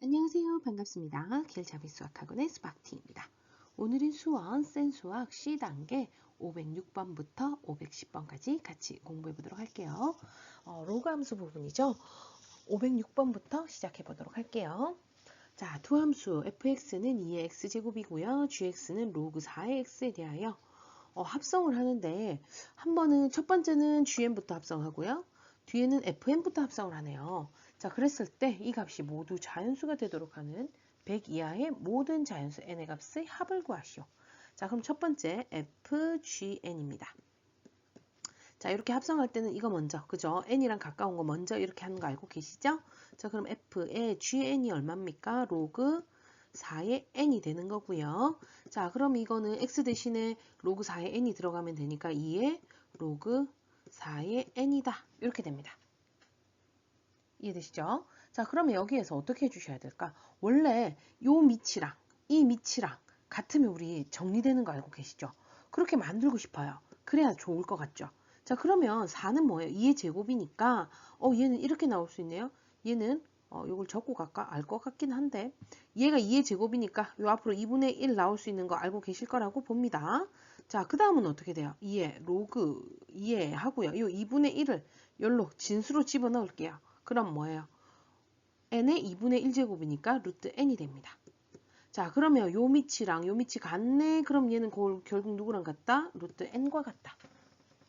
안녕하세요. 반갑습니다. 길잡이 수학학원의 수박티입니다. 오늘은 수원 센수학 C단계 506번부터 510번까지 같이 공부해 보도록 할게요. 로그 함수 부분이죠. 506번부터 시작해 보도록 할게요. 자, 두 함수 fx는 2의 x제곱이고요. gx는 로그 4의 x에 대하여 합성을 하는데 한 번은 첫 번째는 gn부터 합성하고요. 뒤에는 fn부터 합성을 하네요. 자, 그랬을 때 이 값이 모두 자연수가 되도록 하는 100 이하의 모든 자연수 n의 값의 합을 구하시오. 자, 그럼 첫 번째 fgn입니다. 자, 이렇게 합성할 때는 이거 먼저, 그죠? n이랑 가까운 거 먼저 이렇게 하는 거 알고 계시죠? 자, 그럼 f의 gn이 얼마입니까? 로그 4의 n이 되는 거고요. 자, 그럼 이거는 x 대신에 로그 4의 n이 들어가면 되니까 2의 로그 4의 n이다. 이렇게 됩니다. 이해되시죠? 자, 그러면 여기에서 어떻게 해주셔야 될까? 원래 요 밑이랑 이 밑이랑 같으면 우리 정리되는 거 알고 계시죠? 그렇게 만들고 싶어요. 그래야 좋을 것 같죠? 자, 그러면 4는 뭐예요? 2의 제곱이니까 얘는 이렇게 나올 수 있네요. 얘는 이걸 적고 갈까? 알 것 같긴 한데 얘가 2의 제곱이니까 요 앞으로 2분의 1 나올 수 있는 거 알고 계실 거라고 봅니다. 자, 그 다음은 어떻게 돼요? 2의 로그 2의 하고요. 요 2분의 1을 열로 진수로 집어넣을게요. 그럼 뭐예요? n의 2분의 1제곱이니까 루트 n이 됩니다. 자, 그러면 요 밑이랑 요 밑이 같네. 그럼 얘는 결국 누구랑 같다? 루트 n과 같다.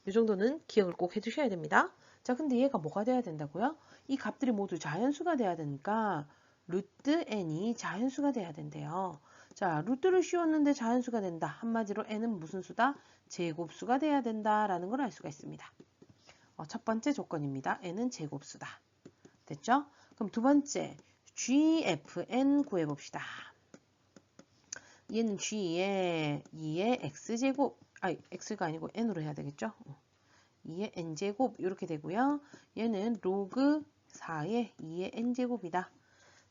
이 정도는 기억을 꼭 해주셔야 됩니다. 자, 근데 얘가 뭐가 돼야 된다고요? 이 값들이 모두 자연수가 돼야 되니까 루트 n이 자연수가 돼야 된대요. 자, 루트를 씌웠는데 자연수가 된다. 한마디로 n은 무슨 수다? 제곱수가 돼야 된다라는 걸 알 수가 있습니다. 첫 번째 조건입니다. n은 제곱수다. 됐죠? 그럼 두 번째 gfn 구해봅시다. 얘는 g의 2의 x제곱, x가 아니고 n으로 해야 되겠죠? 2의 n제곱 이렇게 되고요. 얘는 로그 4의 2의 n제곱이다.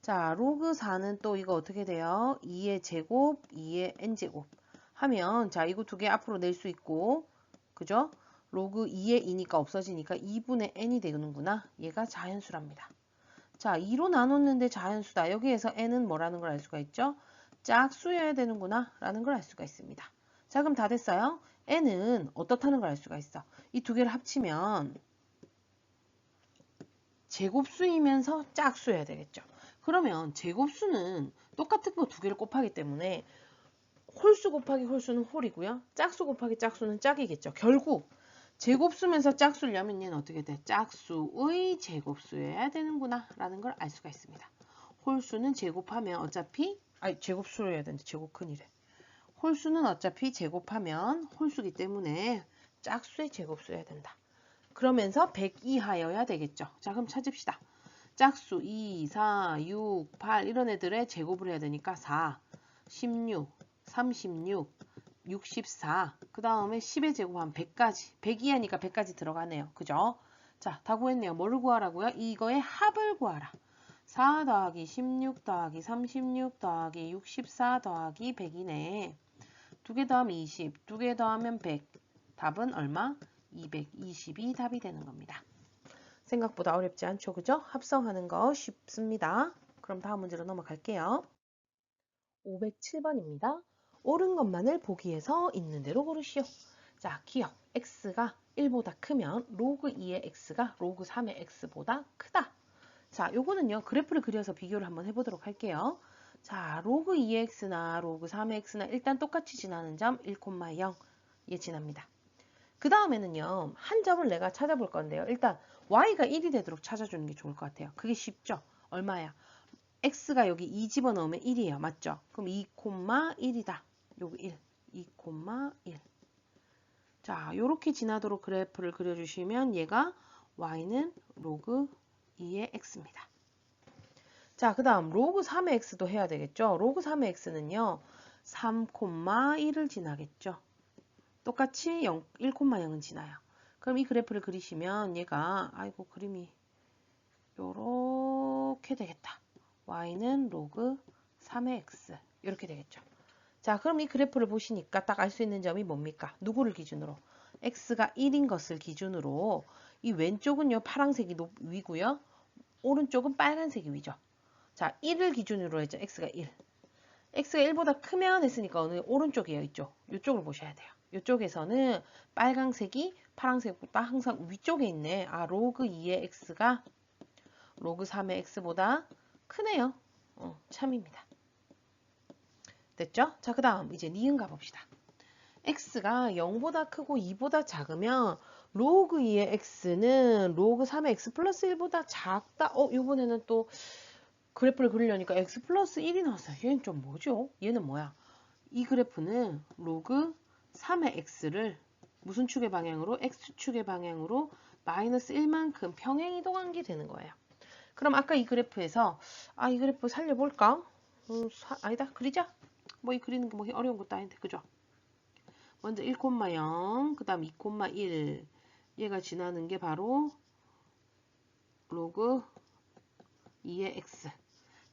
자, 로그 4는 또 이거 어떻게 돼요? 2의 제곱, 2의 n제곱 하면 자, 이거 두 개 앞으로 낼 수 있고 그죠? 로그 2의 2니까 없어지니까 2분의 n이 되는구나. 얘가 자연수랍니다. 자, 2로 나눴는데 자연수다. 여기에서 n은 뭐라는 걸 알 수가 있죠? 짝수여야 되는구나 라는 걸 알 수가 있습니다. 자, 그럼 다 됐어요? n은 어떻다는 걸 알 수가 있어. 이 두 개를 합치면 제곱수이면서 짝수여야 되겠죠. 그러면 제곱수는 똑같은 거 두 개를 곱하기 때문에 홀수 곱하기 홀수는 홀이고요. 짝수 곱하기 짝수는 짝이겠죠. 결국 제곱수면서 짝수려면 얘는 어떻게 돼? 짝수의 제곱수여야 되는구나 라는 걸 알 수가 있습니다. 홀수는 제곱하면 어차피 제곱수로 해야 되는데 제곱 큰일에 홀수는 어차피 제곱하면 홀수기 때문에 짝수의 제곱수여야 된다. 그러면서 100 이하여야 되겠죠. 자, 그럼 찾읍시다. 짝수 2, 4, 6, 8 이런 애들의 제곱을 해야 되니까 4, 16, 36, 64, 그 다음에 10의 제곱하면 100까지. 100 이하니까 100까지 들어가네요. 그죠? 자, 다 구했네요. 뭐를 구하라고요? 이거의 합을 구하라. 4 더하기 16 더하기 36 더하기 64 더하기 100이네. 두 개 더하면 20, 두 개 더하면 100. 답은 얼마? 220이 답이 되는 겁니다. 생각보다 어렵지 않죠? 그죠? 합성하는 거 쉽습니다. 그럼 다음 문제로 넘어갈게요. 507번입니다. 옳은 것만을 보기에서 있는 대로 고르시오. 자, 기억. x가 1보다 크면 로그 2의 x가 로그 3의 x보다 크다. 자, 요거는요. 그래프를 그려서 비교를 한번 해보도록 할게요. 자, 로그 2의 x나 로그 3의 x나 일단 똑같이 지나는 점 1,0 얘 지납니다. 그 다음에는요. 한 점을 내가 찾아볼 건데요. 일단 y가 1이 되도록 찾아주는 게 좋을 것 같아요. 그게 쉽죠? 얼마야? x가 여기 2 집어넣으면 1이에요. 맞죠? 그럼 2,1이다. 여기 1. 2,1. 자, 요렇게 지나도록 그래프를 그려주시면 얘가 y는 로그 2의 x입니다. 자, 그 다음 로그 3의 x도 해야 되겠죠? 로그 3의 x는요. 3,1을 지나겠죠? 똑같이 1,0은 지나요. 그럼 이 그래프를 그리시면 얘가 아이고 그림이 요렇게 되겠다. y는 로그 3의 x 이렇게 되겠죠. 자, 그럼 이 그래프를 보시니까 딱 알 수 있는 점이 뭡니까? 누구를 기준으로? x가 1인 것을 기준으로 이 왼쪽은요 파란색이 위고요. 오른쪽은 빨간색이 위죠. 자, 1을 기준으로 했죠. x가 1. x가 1보다 크면 했으니까 어느 오른쪽이에요. 이쪽. 이쪽을 보셔야 돼요. 이쪽에서는 빨강색이 파란색보다 항상 위쪽에 있네. 아, 로그 2의 x가 로그 3의 x보다 크네요. 참입니다. 됐죠? 자, 그 다음 이제 니은 가봅시다. x가 0보다 크고 2보다 작으면 로그 2의 x는 로그 3의 x 플러스 1보다 작다. 이번에는 또 그래프를 그리려니까 x 플러스 1이 나왔어요. 얘는 좀 뭐죠? 얘는 뭐야? 이 그래프는 로그 3의 x를 무슨 축의 방향으로? x축의 방향으로 마이너스 1만큼 평행 이동한 게 되는 거예요. 그럼 아까 이 그래프에서 이 그래프 살려볼까? 아니다. 그리자. 뭐 이 그리는 게 뭐 어려운 것도 아닌데. 그죠? 먼저 1,0, 그 다음 2,1. 얘가 지나는 게 바로 로그 2의 x.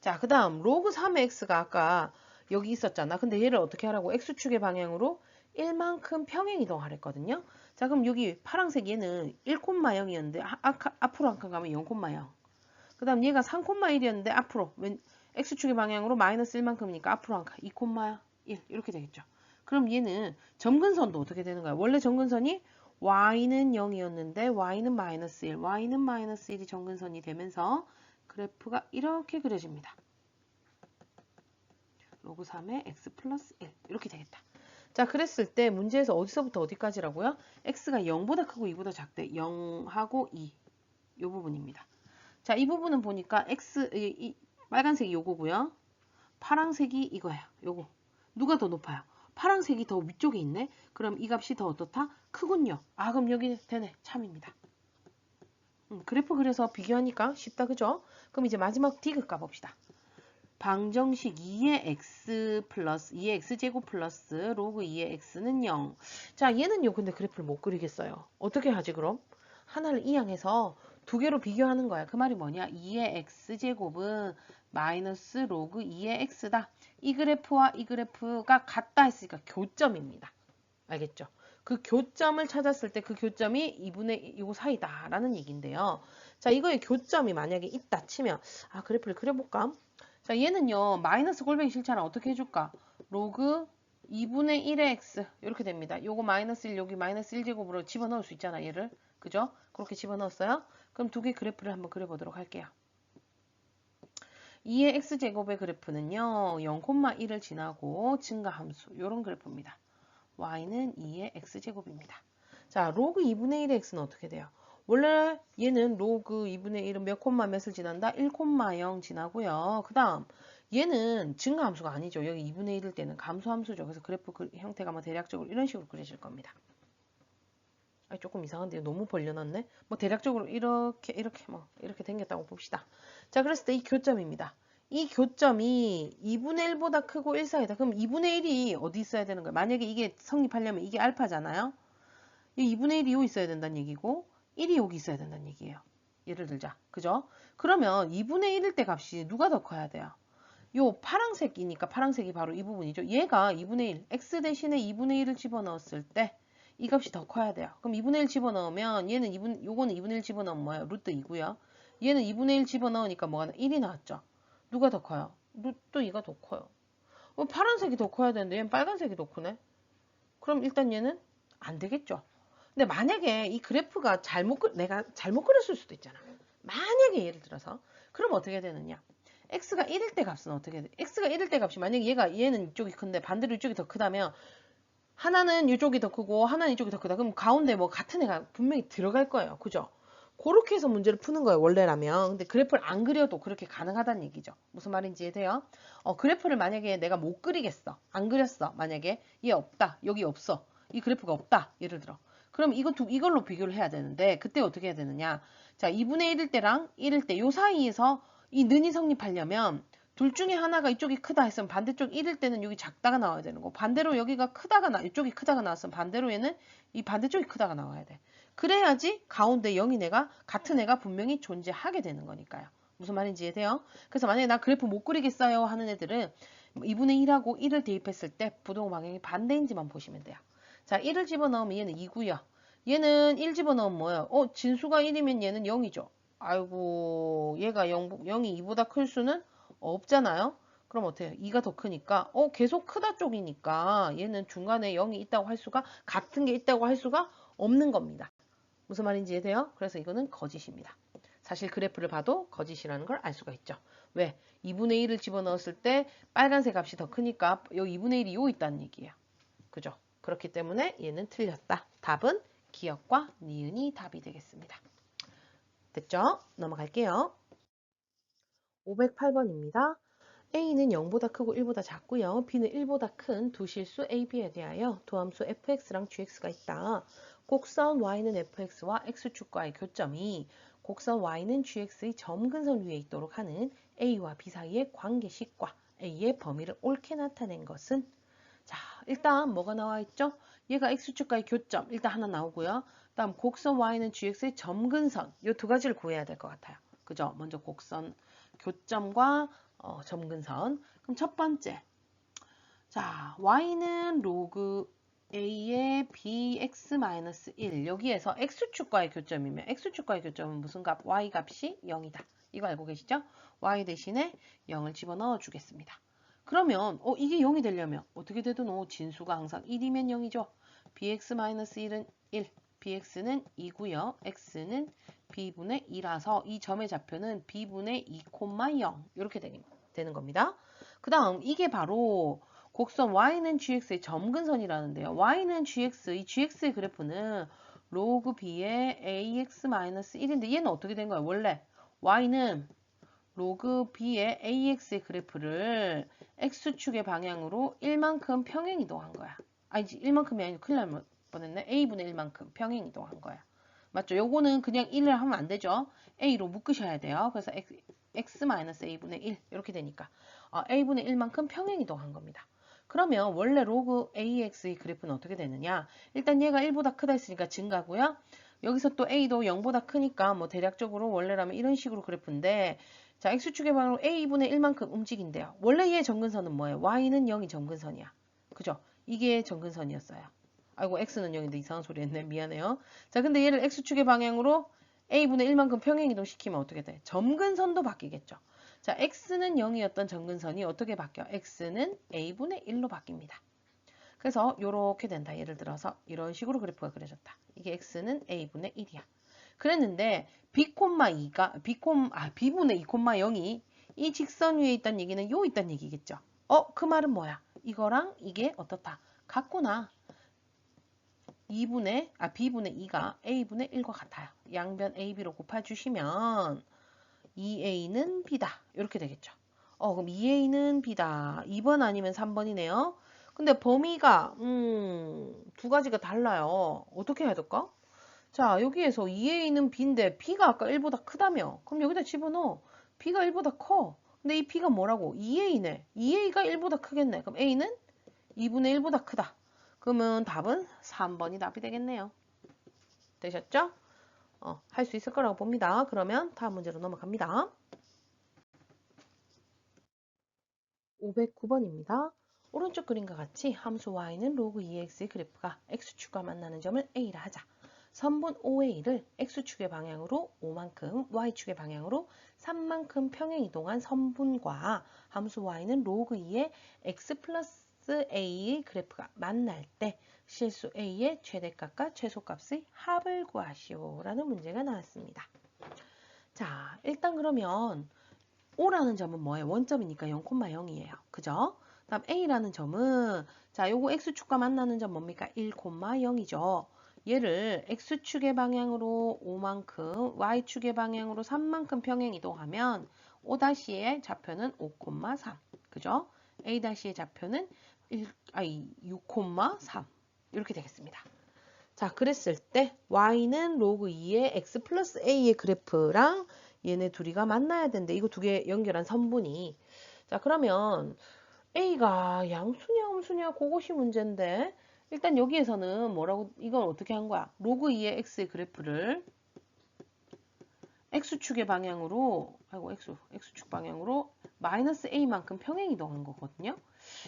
자, 그 다음 로그 3의 x가 아까 여기 있었잖아. 근데 얘를 어떻게 하라고? x축의 방향으로 1만큼 평행 이동하랬거든요. 자, 그럼 여기 파란색 얘는 1,0이었는데 앞으로 한 칸 가면 0,0. 그 다음 얘가 3,1이었는데 앞으로 x축의 방향으로 마이너스 1만큼이니까 앞으로 한 칸 2,1 이렇게 되겠죠. 그럼 얘는 점근선도 어떻게 되는 거야? 원래 점근선이 y는 0이었는데 y는 마이너스 1, y는 마이너스 1이 점근선이 되면서 그래프가 이렇게 그려집니다. 로그 3의 x 플러스 1 이렇게 되겠다. 자, 그랬을 때 문제에서 어디서부터 어디까지라고요? x가 0보다 크고 2보다 작대. 0하고 2. 이 부분입니다. 자, 이 부분은 보니까 이 빨간색이 요거고요. 파란색이 이거야. 요거. 누가 더 높아요? 파란색이 더 위쪽에 있네. 그럼 이 값이 더 어떻다? 크군요. 그럼 여기 되네. 참입니다. 그래프 그래서 비교하니까 쉽다. 그죠? 그럼 이제 마지막 디귿 가봅시다. 방정식 2의 x 플러스 2의 x제곱 플러스 로그 2의 x는 0. 자, 얘는요. 근데 그래프를 못 그리겠어요. 어떻게 하지 그럼? 하나를 이항해서 두 개로 비교하는 거야. 그 말이 뭐냐? 2의 x제곱은 마이너스 로그 2의 x다. 이 그래프와 이 그래프가 같다 했으니까 교점입니다. 알겠죠? 그 교점을 찾았을 때 그 교점이 2분의 이거 사이다 라는 얘기인데요. 자, 이거의 교점이 만약에 있다 치면 그래프를 그려볼까? 자, 얘는요. 마이너스 골뱅이 실차는 어떻게 해줄까? 로그 2분의 1의 x 이렇게 됩니다. 요거 마이너스 1 여기 마이너스 1제곱으로 집어넣을 수 있잖아. 얘를. 그죠? 그렇게 집어넣었어요. 그럼 두 개 그래프를 한번 그려보도록 할게요. 2의 x제곱의 그래프는요. 0,1을 지나고 증가함수 이런 그래프입니다. y는 2의 x제곱입니다. 자, 로그 2분의 1의 x는 어떻게 돼요? 원래 얘는 로그 2분의 1은 몇 콤마 몇을 지난다? 1,0 지나고요. 그 다음 얘는 증가함수가 아니죠. 여기 2분의 1일 때는 감소함수죠. 그래서 그래프 형태가 뭐 대략적으로 이런 식으로 그려질 겁니다. 조금 이상한데요. 너무 벌려놨네. 뭐 대략적으로 이렇게 생겼다고 봅시다. 자, 그랬을 때 이 교점입니다. 이 교점이 2분의 1보다 크고 1 사이다. 그럼 2분의 1이 어디 있어야 되는 거예요? 만약에 이게 성립하려면 이게 알파잖아요. 이 2분의 1이 여기 있어야 된다는 얘기고 1이 여기 있어야 된다는 얘기예요. 예를 들자. 그죠? 그러면 2분의 1일 때 값이 누가 더 커야 돼요? 요 파란색이니까 파란색이 바로 이 부분이죠. 얘가 2분의 1, x 대신에 2분의 1을 집어넣었을 때 이 값이 더 커야 돼요. 그럼 2분의 1 집어넣으면 얘는 요거는 2분의 1 집어넣으면 뭐예요? 루트 2고요. 얘는 2분의 1 집어넣으니까 뭐가 1이 나왔죠. 누가 더 커요? 루트 2가 더 커요. 파란색이 더 커야 되는데 얘는 빨간색이 더 크네. 그럼 일단 얘는 안 되겠죠. 근데 만약에 이 그래프가 내가 잘못 그렸을 수도 있잖아. 만약에 예를 들어서 그럼 어떻게 되느냐? x가 1일 때 값은 어떻게 돼? x가 1일 때 값이 만약에 얘는 이쪽이 큰데 반대로 이쪽이 더 크다면 하나는 이쪽이 더 크고 하나는 이쪽이 더 크다. 그럼 가운데 뭐 같은 애가 분명히 들어갈 거예요. 그죠? 그렇게 해서 문제를 푸는 거예요. 원래라면. 근데 그래프를 안 그려도 그렇게 가능하다는 얘기죠. 무슨 말인지 이해돼요? 그래프를 만약에 내가 못 그리겠어. 안 그렸어. 만약에 얘 없다. 여기 없어. 이 그래프가 없다. 예를 들어. 그럼 이걸로 비교를 해야 되는데 그때 어떻게 해야 되느냐? 자, 2분의 1일 때랑 1일 때 요 사이에서 이 는이 성립하려면 둘 중에 하나가 이쪽이 크다 했으면 반대쪽 1일 때는 여기 작다가 나와야 되는 거. 반대로 여기가 이쪽이 크다가 나왔으면 반대로 얘는 이 반대쪽이 크다가 나와야 돼. 그래야지 가운데 0인 애가 같은 애가 분명히 존재하게 되는 거니까요. 무슨 말인지 이해돼요? 그래서 만약에 나 그래프 못 그리겠어요 하는 애들은 2분의 1하고 1을 대입했을 때 부동 방향이 반대인지만 보시면 돼요. 자, 1을 집어넣으면 얘는 2고요. 얘는 1 집어넣으면 뭐예요? 진수가 1이면 얘는 0이죠. 아이고, 얘가 0이 2보다 클 수는 없잖아요. 그럼 어떻게 해요? 2가 더 크니까 계속 크다 쪽이니까 얘는 중간에 0이 있다고 할 수가 같은 게 있다고 할 수가 없는 겁니다. 무슨 말인지 이해돼요? 그래서 이거는 거짓입니다. 사실 그래프를 봐도 거짓이라는 걸 알 수가 있죠. 왜? 2분의 1을 집어넣었을 때 빨간색 값이 더 크니까 여기 2분의 1이 요 있다는 얘기예요. 그죠? 그렇기 때문에 얘는 틀렸다. 답은 기역과 니은이 답이 되겠습니다. 됐죠? 넘어갈게요. 508번입니다. A는 0보다 크고 1보다 작고요. B는 1보다 큰 두 실수 A, B에 대하여 도함수 fx랑 gx가 있다. 곡선 y는 fx와 x축과의 교점이 곡선 y는 gx의 점근선 위에 있도록 하는 A와 B 사이의 관계식과 A의 범위를 옳게 나타낸 것은 자, 일단 뭐가 나와 있죠? 얘가 x축과의 교점 일단 하나 나오고요. 다음 곡선 y는 gx의 점근선 이 두 가지를 구해야 될 것 같아요. 그죠? 먼저 곡선 교점과 점근선. 그럼 첫 번째. 자, y는 로그 a의 bx-1 여기에서 x축과의 교점이면 x축과의 교점은 무슨 값? y 값이 0이다. 이거 알고 계시죠? y 대신에 0을 집어넣어 주겠습니다. 그러면 이게 0이 되려면 어떻게 되든 진수가 항상 1이면 0이죠. bx-1은 1, bx는 2고요. x는 b분의 2라서 이 점의 좌표는 b분의 2,0 이렇게 되는 겁니다. 그 다음 이게 바로 곡선 y는 gx의 점근선이라는데요. y는 gx, 이 gx의 그래프는 로그 b의 ax-1인데 얘는 어떻게 된 거야? 원래 y는 로그 b의 ax의 그래프를 x축의 방향으로 1만큼 평행 이동한 거야. 아니지 1만큼이 아니고 큰일 날 뻔했네. a분의 1만큼 평행 이동한 거야. 맞죠? 요거는 그냥 1을 하면 안 되죠. a로 묶으셔야 돼요. 그래서 x-a분의 1 이렇게 되니까 a분의 1만큼 평행 이동한 겁니다. 그러면 원래 로그 ax의 그래프는 어떻게 되느냐? 일단 얘가 1보다 크다 했으니까 증가고요. 여기서 또 a도 0보다 크니까 뭐 대략적으로 원래라면 이런 식으로 그래프인데 자, x축의 방향으로 a분의 1만큼 움직인대요. 원래 얘의 점근선은 뭐예요? y는 0이 점근선이야. 그죠? 이게 점근선이었어요. 아이고 x는 0인데 이상한 소리 했네. 미안해요. 자, 근데 얘를 x축의 방향으로 a분의 1만큼 평행이동 시키면 어떻게 돼? 점근선도 바뀌겠죠. 자, x는 0이었던 점근선이 어떻게 바뀌어? x는 a분의 1로 바뀝니다. 그래서 이렇게 된다. 예를 들어서 이런 식으로 그래프가 그려졌다. 이게 x는 a분의 1이야. 그랬는데 b분의 2,0이 이 직선 위에 있다는 얘기는 요 있다는 얘기겠죠. 그 말은 뭐야? 이거랑 이게 어떻다? 같구나. b분의 2가 a분의 1과 같아요. 양변 ab로 곱해주시면 2a는 b다. 이렇게 되겠죠. 그럼 2a는 b다. 2번 아니면 3번이네요. 근데 범위가 두 가지가 달라요. 어떻게 해야 될까? 자, 여기에서 2a는 b인데 b가 아까 1보다 크다며. 그럼 여기다 집어넣어. b가 1보다 커. 근데 이 b가 뭐라고? 2a네. 2a가 1보다 크겠네. 그럼 a는 2분의 1보다 크다. 그러면 답은 3번이 답이 되겠네요. 되셨죠? 할 수 있을 거라고 봅니다. 그러면 다음 문제로 넘어갑니다. 509번입니다. 오른쪽 그림과 같이 함수 y는 로그 2x의 그래프가 x축과 만나는 점을 a라 하자. 선분 OA를 x축의 방향으로 5만큼, y축의 방향으로 3만큼 평행 이동한 선분과 함수 y는 로그 2의 x 플러스 a의 그래프가 만날 때 실수 a의 최대값과 최소값의 합을 구하시오 라는 문제가 나왔습니다. 자, 일단 그러면 O라는 점은 뭐예요? 원점이니까 0,0이에요. 그죠? 다음 A라는 점은 자, 요거 X축과 만나는 점 뭡니까? 1,0이죠. 얘를 X축의 방향으로 5만큼, Y축의 방향으로 3만큼 평행 이동하면 O''의 좌표는 5,3. 그죠? A''의 좌표는 6,3. 이렇게 되겠습니다. 자, 그랬을 때 Y는 로그 2의 X 플러스 A의 그래프랑 얘네 둘이가 만나야 되는데 이거 두 개 연결한 선분이 자 그러면 A가 양수냐 음수냐 그것이 문제인데 일단 여기에서는 뭐라고 이건 어떻게 한 거야? 로그 2의 X의 그래프를 X축의 방향으로 X축 방향으로 마이너스 A만큼 평행 이동한 거거든요.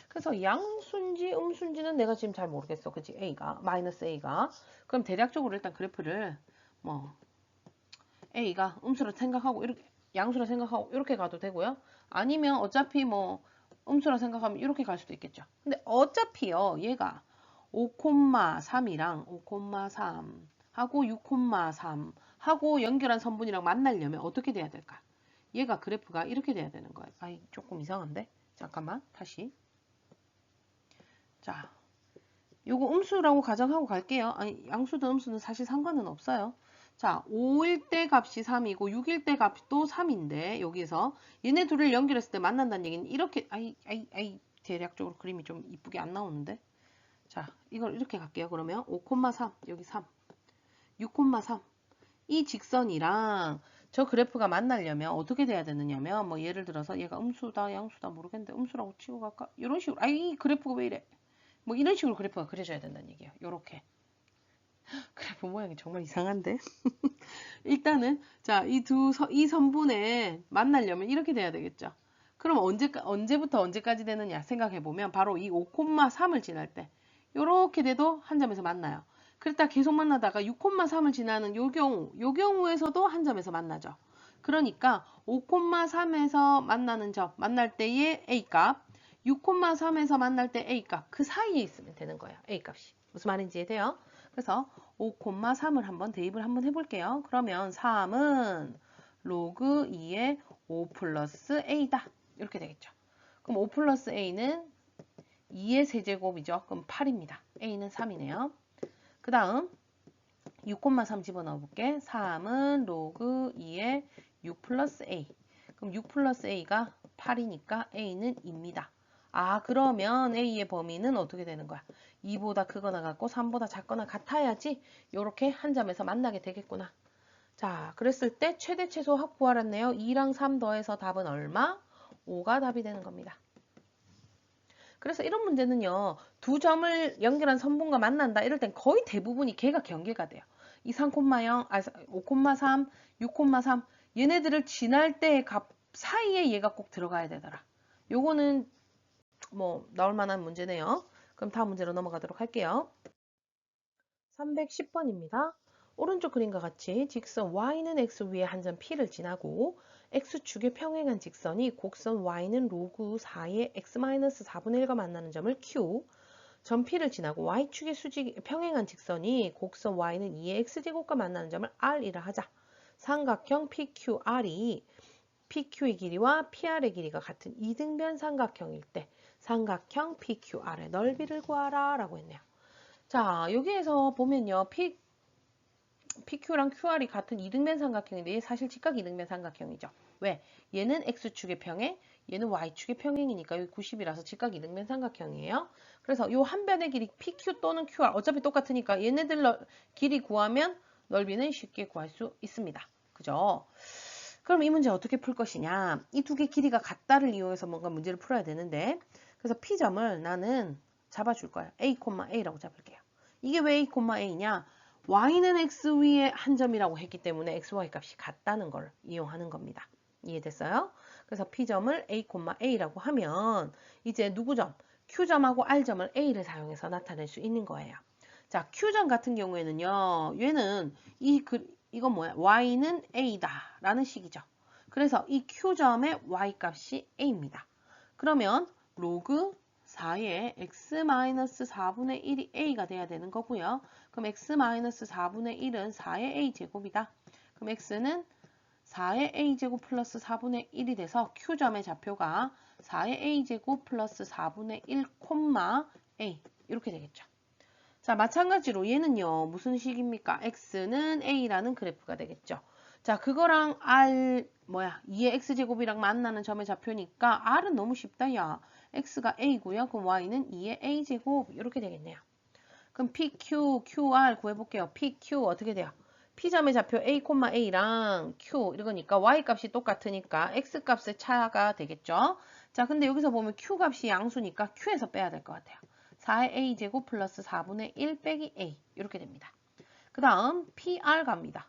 그래서 양수인지 음수인지는 내가 지금 잘 모르겠어. 그치? 마이너스 A가. 그럼 대략적으로 일단 그래프를 A가 음수로 생각하고 이렇게 양수로 생각하고 이렇게 가도 되고요. 아니면 어차피 뭐 음수라 생각하면 이렇게 갈 수도 있겠죠. 근데 어차피요, 얘가 5,3이랑 5,3 하고 6,3 하고 연결한 선분이랑 만나려면 어떻게 돼야 될까? 얘가 그래프가 이렇게 돼야 되는 거예요. 아이, 조금 이상한데? 잠깐만, 다시. 자, 요거 음수라고 가정하고 갈게요. 아니, 양수든 음수든 사실 상관은 없어요. 자, 5일 때 값이 3이고 6일 때 값도 3인데 여기서 얘네 둘을 연결했을 때 만난다는 얘기는 이렇게 대략적으로 그림이 좀 이쁘게 안 나오는데. 자, 이걸 이렇게 갈게요. 그러면 5,3 여기 3 6,3 이 직선이랑 저 그래프가 만나려면 어떻게 돼야 되느냐면 뭐 예를 들어서 얘가 음수다 양수다 모르겠는데 음수라고 치고 갈까? 이런 식으로 이 그래프가 왜 이래? 뭐 이런 식으로 그래프가 그려져야 된다는 얘기예요. 요렇게. 그래프 모양이 정말 이상한데? 일단은 자, 이 선분에 만나려면 이렇게 돼야 되겠죠. 그럼 언제부터 언제까지 되느냐 생각해 보면 바로 이 5,3을 지날 때 요렇게 돼도 한 점에서 만나요. 그랬다 계속 만나다가 6,3을 지나는 요 경우에서도 한 점에서 만나죠. 그러니까 5,3에서 만나는 점, 만날 때의 A값, 6,3에서 만날 때 A값, 그 사이에 있으면 되는 거예요. A값이. 무슨 말인지 이해돼요? 그래서 5,3을 한번 대입을 한번 해볼게요. 그러면 3은 로그 2의 5 플러스 A다. 이렇게 되겠죠. 그럼 5 플러스 A는 2의 세제곱이죠. 그럼 8입니다. A는 3이네요. 그 다음 6,3 집어넣어 볼게. 3은 로그 2의 6 플러스 A. 그럼 6 플러스 A가 8이니까 A는 2입니다. 아, 그러면 A의 범위는 어떻게 되는 거야? 2보다 크거나 같고 3보다 작거나 같아야지 이렇게 한 점에서 만나게 되겠구나. 자, 그랬을 때 최대 최소 합 구하랬네요. 2랑 3 더해서 답은 얼마? 5가 답이 되는 겁니다. 그래서 이런 문제는요. 두 점을 연결한 선분과 만난다. 이럴 땐 거의 대부분이 걔가 경계가 돼요. 이 3,0, 5,3, 6,3 얘네들을 지날 때의 값 사이에 얘가 꼭 들어가야 되더라. 요거는 뭐 나올 만한 문제네요. 그럼 다음 문제로 넘어가도록 할게요. 310번입니다. 오른쪽 그림과 같이 직선 y는 x 위에 한 점 p를 지나고 x축에 평행한 직선이 곡선 y는 로그 4의 x-4분의 1과 만나는 점을 q, 점 p를 지나고 y축의 평행한 직선이 곡선 y는 2의 x제곱과 만나는 점을 r이라 하자. 삼각형 PQR이 PQ의 길이와 PR의 길이가 같은 이등변 삼각형일 때 삼각형 PQR의 넓이를 구하라 라고 했네요. 자, 여기에서 보면요. PQ랑 QR이 같은 이등변 삼각형인데 얘 사실 직각 이등변 삼각형이죠. 왜? 얘는 X축의 평행, 얘는 Y축의 평행이니까 여기 90이라서 직각 이등변 삼각형이에요. 그래서 이 한 변의 길이 PQ 또는 QR 어차피 똑같으니까 얘네들 길이 구하면 넓이는 쉽게 구할 수 있습니다. 그죠? 그럼 이 문제 어떻게 풀 것이냐? 이 두 개 길이가 같다를 이용해서 뭔가 문제를 풀어야 되는데 그래서 P점을 나는 잡아줄 거야. A, A라고 잡을게요. 이게 왜 A, A냐? y는 x 위에 한 점이라고 했기 때문에 xy 값이 같다는 걸 이용하는 겁니다. 이해됐어요? 그래서 P점을 A, A라고 하면 이제 누구 점? Q점하고 R점을 A를 사용해서 나타낼 수 있는 거예요. 자, Q점 같은 경우에는요. 얘는 이건 뭐야? y는 A다 라는 식이죠. 그래서 이 Q점의 y 값이 A입니다. 그러면 로그 4의 x-4분의 1이 a가 돼야 되는 거고요. 그럼 x-4분의 1은 4의 a제곱이다. 그럼 x는 4의 a제곱 플러스 4분의 1이 돼서 q점의 좌표가 4의 a제곱 플러스 4분의 1, a 이렇게 되겠죠. 자, 마찬가지로 얘는요. 무슨 식입니까? x는 a라는 그래프가 되겠죠. 자, 그거랑 r 2의 x제곱이랑 만나는 점의 좌표니까 r은 너무 쉽다. 야, x가 a고요. 그럼 y는 2의 a제곱 이렇게 되겠네요. 그럼 pq, qr 구해볼게요. pq 어떻게 돼요? p점의 좌표 a, a랑 q 이거니까 y 값이 똑같으니까 x 값의 차가 되겠죠. 자, 근데 여기서 보면 q 값이 양수니까 q에서 빼야 될 것 같아요. 4의 a제곱 플러스 4분의 1 빼기 a 이렇게 됩니다. 그 다음 PR 갑니다.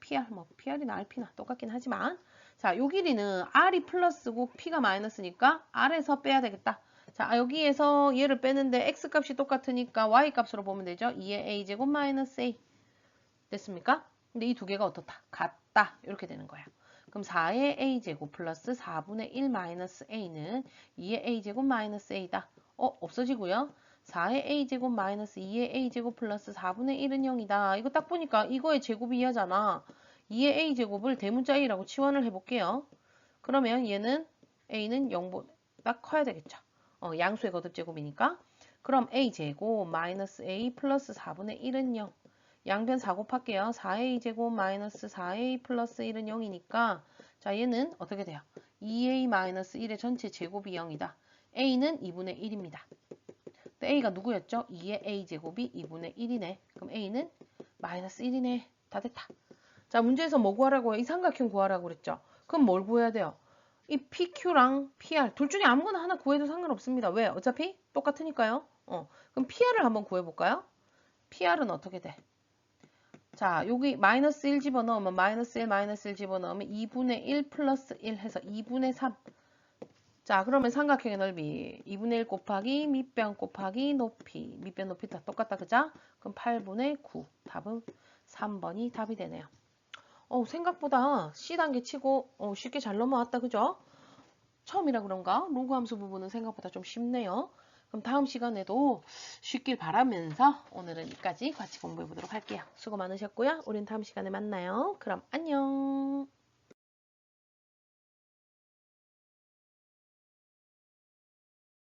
PR, PR이나 RP나 똑같긴 하지만 자, 요 길이는 R이 플러스고 P가 마이너스니까 R에서 빼야 되겠다. 자, 여기에서 얘를 빼는데 X 값이 똑같으니까 Y 값으로 보면 되죠. 2의 A제곱 마이너스 A 됐습니까? 근데 이 두 개가 어떻다? 같다. 이렇게 되는 거예요. 그럼 4의 a제곱 플러스 4분의 1 마이너스 a는 2의 a제곱 마이너스 a다. 없어지고요. 4의 a제곱 마이너스 2의 a제곱 플러스 4분의 1은 0이다. 이거 딱 보니까 이거의 제곱이 이하잖아. 2의 a제곱을 대문자 a라고 치환을 해볼게요. 그러면 얘는 a는 0보다 커야 되겠죠. 양수의 거듭제곱이니까. 그럼 a제곱 마이너스 a 플러스 4분의 1은 0. 양변 4 곱할게요. 4a제곱 마이너스 4a 플러스 1은 0이니까 자 얘는 어떻게 돼요? 2a 마이너스 1의 전체 제곱이 0이다. a는 2분의 1입니다. a가 누구였죠? 2의 a제곱이 2분의 1이네. 그럼 a는 마이너스 1이네. 다 됐다. 자 문제에서 뭐 구하라고 해요? 이 삼각형 구하라고 그랬죠? 그럼 뭘 구해야 돼요? 이 PQ랑 PR 둘 중에 아무거나 하나 구해도 상관없습니다. 왜? 어차피 똑같으니까요. 그럼 PR을 한번 구해볼까요? PR은 어떻게 돼? 자, 여기 마이너스 1 집어넣으면 마이너스 1, 마이너스 1 집어넣으면 2분의 1 플러스 1 해서 2분의 3. 자, 그러면 삼각형의 넓이 2분의 1 곱하기 밑변 곱하기 높이. 밑변 높이 다 똑같다, 그죠? 그럼 8분의 9. 답은 3번이 답이 되네요. 생각보다 C단계 치고 쉽게 잘 넘어왔다, 그죠? 처음이라 그런가? 로그 함수 부분은 생각보다 좀 쉽네요. 그럼 다음 시간에도 쉽길 바라면서 오늘은 여기까지 같이 공부해 보도록 할게요. 수고 많으셨고요. 우린 다음 시간에 만나요. 그럼 안녕.